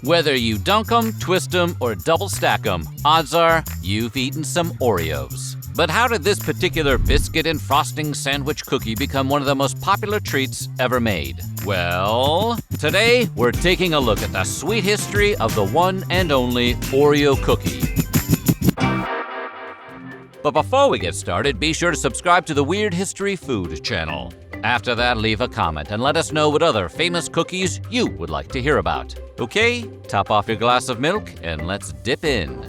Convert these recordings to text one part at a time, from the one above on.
Whether you dunk 'em, twist 'em, or double stack 'em, odds are you've eaten some Oreos. But how did this particular biscuit and frosting sandwich cookie become one of the most popular treats ever made? Well, today we're taking a look at the sweet history of the one and only Oreo cookie. But before we get started, be sure to subscribe to the Weird History Food channel. After that, leave a comment and let us know what other famous cookies you would like to hear about. Okay, top off your glass of milk and let's dip in.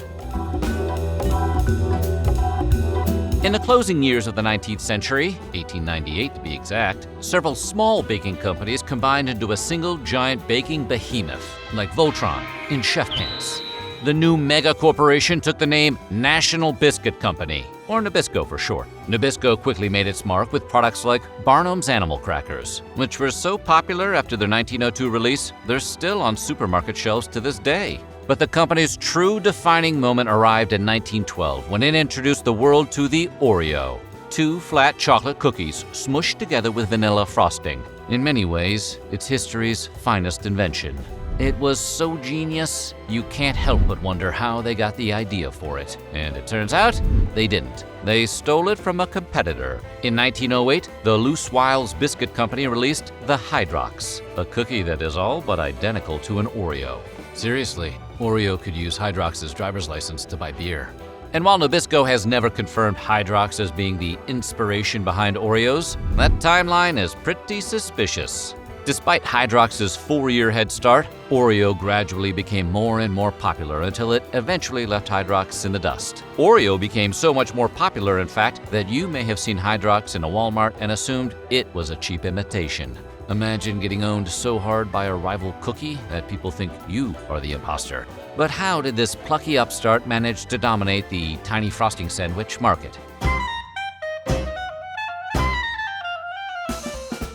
In the closing years of the 19th century, 1898 to be exact, several small baking companies combined into a single giant baking behemoth, like Voltron in chef pants. The new mega corporation took the name National Biscuit Company, or Nabisco for short. Nabisco quickly made its mark with products like Barnum's Animal Crackers, which were so popular after their 1902 release, they're still on supermarket shelves to this day. But the company's true defining moment arrived in 1912 when it introduced the world to the Oreo, two flat chocolate cookies smushed together with vanilla frosting. In many ways, it's history's finest invention. It was so genius, you can't help but wonder how they got the idea for it. And it turns out, they didn't. They stole it from a competitor. In 1908, the Loose Wiles Biscuit Company released the Hydrox, a cookie that is all but identical to an Oreo. Seriously, Oreo could use Hydrox's driver's license to buy beer. And while Nabisco has never confirmed Hydrox as being the inspiration behind Oreos, that timeline is pretty suspicious. Despite Hydrox's 4-year head start, Oreo gradually became more and more popular until it eventually left Hydrox in the dust. Oreo became so much more popular, in fact, that you may have seen Hydrox in a Walmart and assumed it was a cheap imitation. Imagine getting owned so hard by a rival cookie that people think you are the imposter. But how did this plucky upstart manage to dominate the tiny frosting sandwich market?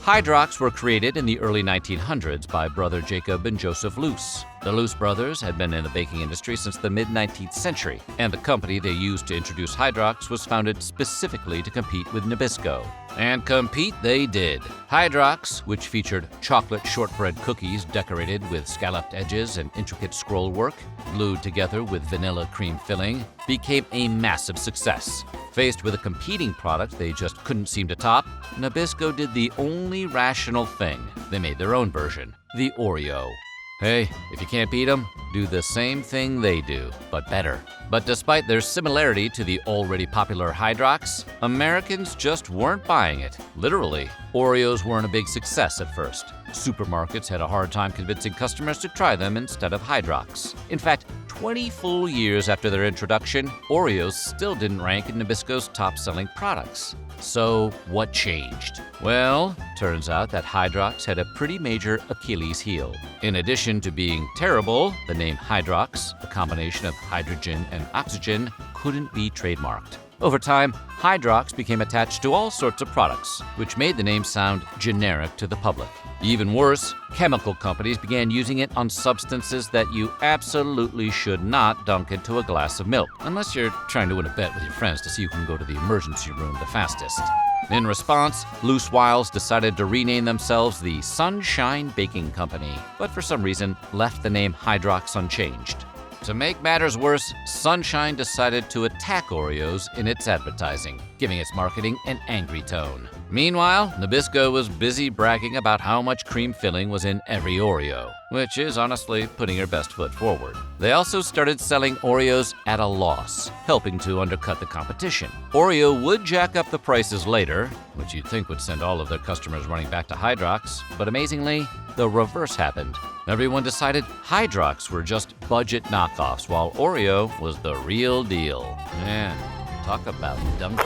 Hydrox were created in the early 1900s by brother Jacob and Joseph Loose. The Loose brothers had been in the baking industry since the mid-19th century, and the company they used to introduce Hydrox was founded specifically to compete with Nabisco. And compete they did. Hydrox, which featured chocolate shortbread cookies decorated with scalloped edges and intricate scroll work, glued together with vanilla cream filling, became a massive success. Faced with a competing product they just couldn't seem to top, Nabisco did the only rational thing. They made their own version, the Oreo. Hey, if you can't beat them, do the same thing they do, but better. But despite their similarity to the already popular Hydrox, Americans just weren't buying it. Literally, Oreos weren't a big success at first. Supermarkets had a hard time convincing customers to try them instead of Hydrox. In fact, 20 full years after their introduction, Oreos still didn't rank in Nabisco's top-selling products. So, what changed? Well, turns out that Hydrox had a pretty major Achilles heel. In addition to being terrible, the name Hydrox, a combination of hydrogen and oxygen, couldn't be trademarked. Over time, Hydrox became attached to all sorts of products, which made the name sound generic to the public. Even worse, chemical companies began using it on substances that you absolutely should not dunk into a glass of milk, unless you're trying to win a bet with your friends to see who can go to the emergency room the fastest. In response, Loose Wiles decided to rename themselves the Sunshine Baking Company, but for some reason left the name Hydrox unchanged. To make matters worse, Sunshine decided to attack Oreos in its advertising, giving its marketing an angry tone. Meanwhile, Nabisco was busy bragging about how much cream filling was in every Oreo, which is honestly putting your best foot forward. They also started selling Oreos at a loss, helping to undercut the competition. Oreo would jack up the prices later, which you'd think would send all of their customers running back to Hydrox, but amazingly, the reverse happened. Everyone decided Hydrox were just budget knockoffs, while Oreo was the real deal. Man, talk about dunking.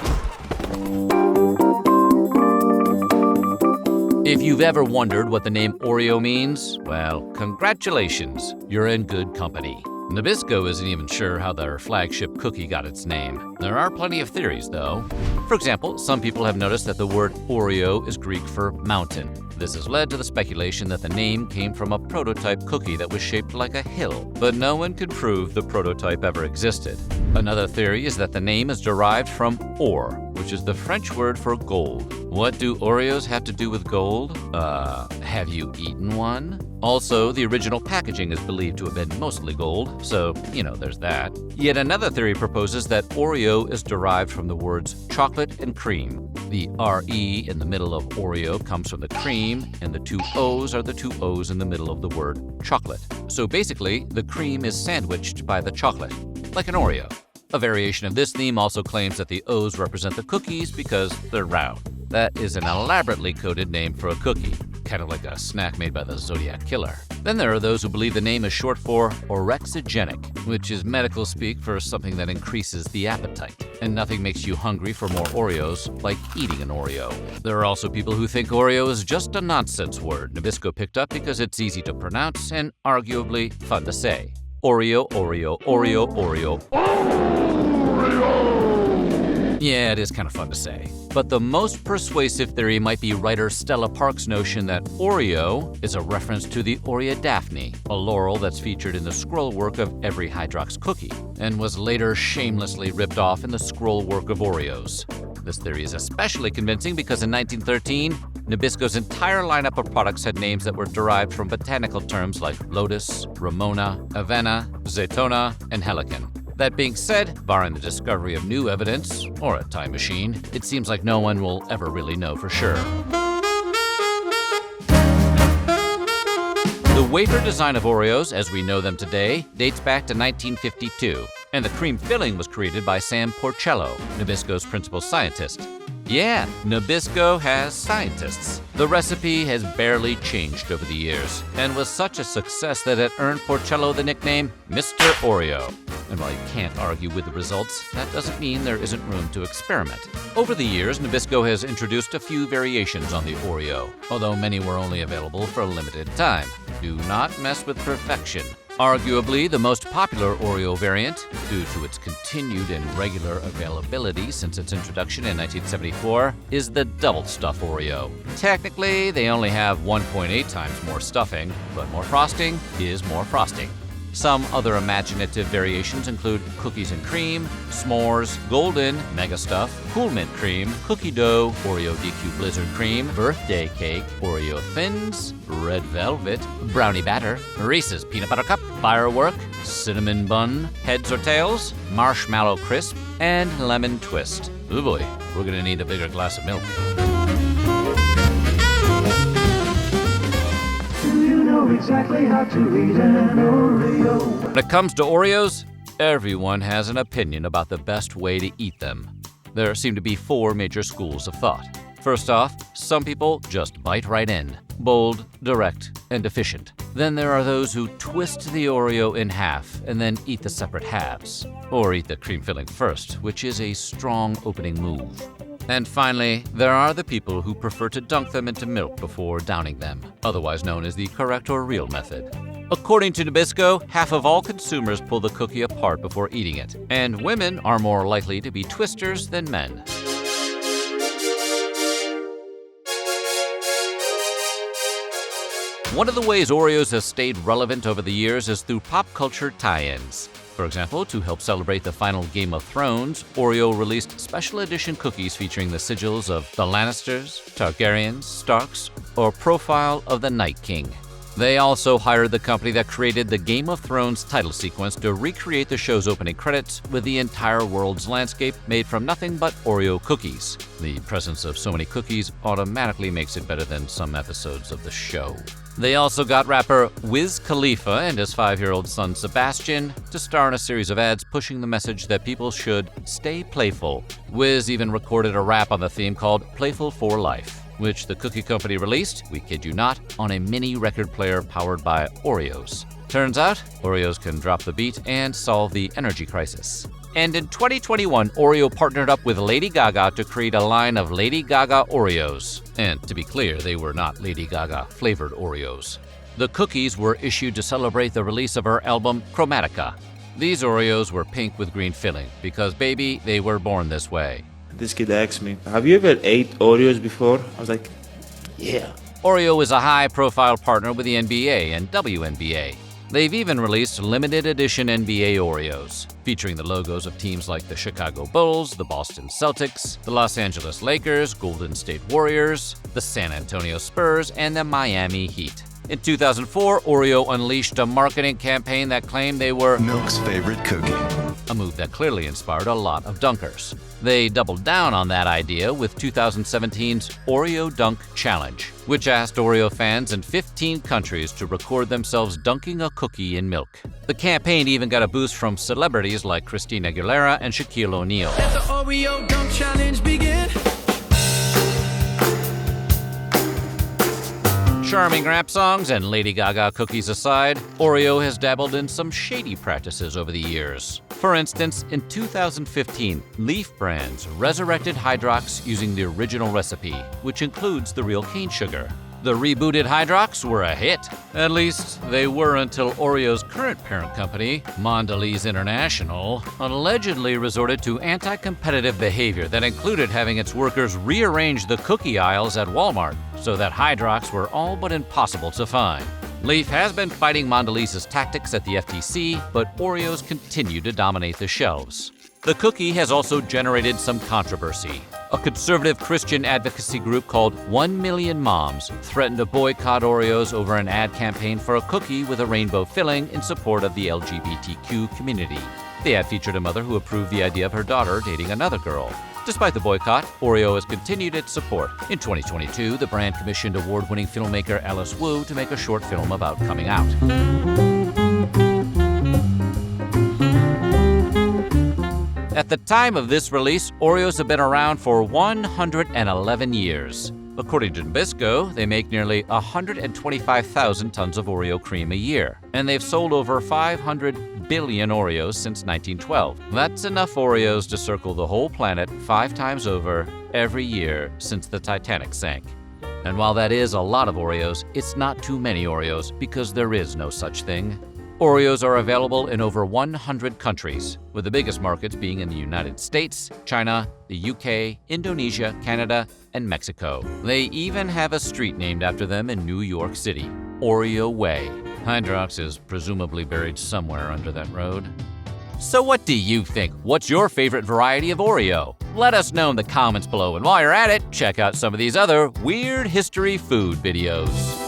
If you've ever wondered what the name Oreo means, well, congratulations, you're in good company. Nabisco isn't even sure how their flagship cookie got its name. There are plenty of theories, though. For example, some people have noticed that the word Oreo is Greek for mountain. This has led to the speculation that the name came from a prototype cookie that was shaped like a hill, but no one could prove the prototype ever existed. Another theory is that the name is derived from or, which is the French word for gold. What do Oreos have to do with gold? have you eaten one? Also, the original packaging is believed to have been mostly gold, so, there's that. Yet another theory proposes that Oreo is derived from the words chocolate and cream. The R-E in the middle of Oreo comes from the cream, and the two O's are the two O's in the middle of the word chocolate. So basically, the cream is sandwiched by the chocolate, like an Oreo. A variation of this theme also claims that the O's represent the cookies because they're round. That is an elaborately coded name for a cookie, kind of like a snack made by the Zodiac Killer. Then there are those who believe the name is short for orexigenic, which is medical speak for something that increases the appetite. And nothing makes you hungry for more Oreos like eating an Oreo. There are also people who think Oreo is just a nonsense word Nabisco picked up because it's easy to pronounce and arguably fun to say. Oreo, Oreo, Oreo, Oreo. Yeah, it is kind of fun to say. But the most persuasive theory might be writer Stella Park's notion that Oreo is a reference to the Oreodaphne, a laurel that's featured in the scroll work of every Hydrox cookie, and was later shamelessly ripped off in the scroll work of Oreos. This theory is especially convincing because in 1913, Nabisco's entire lineup of products had names that were derived from botanical terms like lotus, ramona, avena, zaytona, and helicon. That being said, barring the discovery of new evidence, or a time machine, it seems like no one will ever really know for sure. The wafer design of Oreos, as we know them today, dates back to 1952, and the cream filling was created by Sam Porcello, Nabisco's principal scientist. Yeah, Nabisco has scientists. The recipe has barely changed over the years, and was such a success that it earned Porcello the nickname Mr. Oreo. And while you can't argue with the results, that doesn't mean there isn't room to experiment. Over the years, Nabisco has introduced a few variations on the Oreo, although many were only available for a limited time. Do not mess with perfection. Arguably the most popular Oreo variant, due to its continued and regular availability since its introduction in 1974, is the Double Stuff Oreo. Technically, they only have 1.8 times more stuffing, but more frosting is more frosting. Some other imaginative variations include cookies and cream, s'mores, golden, mega stuff, cool mint cream, cookie dough, Oreo DQ blizzard cream, birthday cake, Oreo thins, red velvet, brownie batter, Reese's peanut butter cup, firework, cinnamon bun, heads or tails, marshmallow crisp, and lemon twist. Oh boy, we're gonna need a bigger glass of milk. Exactly how to eat an Oreo. When it comes to Oreos, everyone has an opinion about the best way to eat them. There seem to be four major schools of thought. First off, some people just bite right in. Bold, direct, and efficient. Then there are those who twist the Oreo in half and then eat the separate halves. Or eat the cream filling first, which is a strong opening move. And finally, there are the people who prefer to dunk them into milk before downing them, otherwise known as the correct or real method. According to Nabisco, half of all consumers pull the cookie apart before eating it, and women are more likely to be twisters than men. One of the ways Oreos has stayed relevant over the years is through pop culture tie-ins. For example, to help celebrate the final Game of Thrones, Oreo released special edition cookies featuring the sigils of the Lannisters, Targaryens, Starks, or profile of the Night King. They also hired the company that created the Game of Thrones title sequence to recreate the show's opening credits with the entire world's landscape made from nothing but Oreo cookies. The presence of so many cookies automatically makes it better than some episodes of the show. They also got rapper Wiz Khalifa and his 5-year-old son Sebastian to star in a series of ads pushing the message that people should stay playful. Wiz even recorded a rap on the theme called Playful for Life, which the cookie company released, we kid you not, on a mini record player powered by Oreos. Turns out, Oreos can drop the beat and solve the energy crisis. And in 2021, Oreo partnered up with Lady Gaga to create a line of Lady Gaga Oreos. And to be clear, they were not Lady Gaga flavored Oreos. The cookies were issued to celebrate the release of her album Chromatica. These Oreos were pink with green filling because, baby, they were born this way. This kid asked me, have you ever ate Oreos before? I was like, yeah. Oreo is a high-profile partner with the NBA and WNBA. They've even released limited edition NBA Oreos, featuring the logos of teams like the Chicago Bulls, the Boston Celtics, the Los Angeles Lakers, Golden State Warriors, the San Antonio Spurs, and the Miami Heat. In 2004, Oreo unleashed a marketing campaign that claimed they were Milk's favorite cookie. a move that clearly inspired a lot of dunkers. They doubled down on that idea with 2017's Oreo Dunk Challenge, which asked Oreo fans in 15 countries to record themselves dunking a cookie in milk. The campaign even got a boost from celebrities like Christina Aguilera and Shaquille O'Neal. Let the Oreo Dunk Challenge begin. Charming rap songs and Lady Gaga cookies aside, Oreo has dabbled in some shady practices over the years. For instance, in 2015, Leaf Brands resurrected Hydrox using the original recipe, which includes the real cane sugar. The rebooted Hydrox were a hit. At least, they were until Oreo's current parent company, Mondelez International, allegedly resorted to anti-competitive behavior that included having its workers rearrange the cookie aisles at Walmart so that Hydrox were all but impossible to find. Leaf has been fighting Mondelez's tactics at the FTC, but Oreos continue to dominate the shelves. The cookie has also generated some controversy. A conservative Christian advocacy group called 1 Million Moms threatened to boycott Oreos over an ad campaign for a cookie with a rainbow filling in support of the LGBTQ community. The ad featured a mother who approved the idea of her daughter dating another girl. Despite the boycott, Oreo has continued its support. In 2022, the brand commissioned award-winning filmmaker Alice Wu to make a short film about coming out. At the time of this release, Oreos have been around for 111 years. According to Nabisco, they make nearly 125,000 tons of Oreo cream a year, and they've sold over 500 billion Oreos since 1912. That's enough Oreos to circle the whole planet 5 times over every year since the Titanic sank. And while that is a lot of Oreos, it's not too many Oreos because there is no such thing. Oreos are available in over 100 countries, with the biggest markets being in the United States, China, the UK, Indonesia, Canada, and Mexico. They even have a street named after them in New York City, Oreo Way. Hydrox is presumably buried somewhere under that road. So what do you think? What's your favorite variety of Oreo? Let us know in the comments below, and while you're at it, check out some of these other weird history food videos.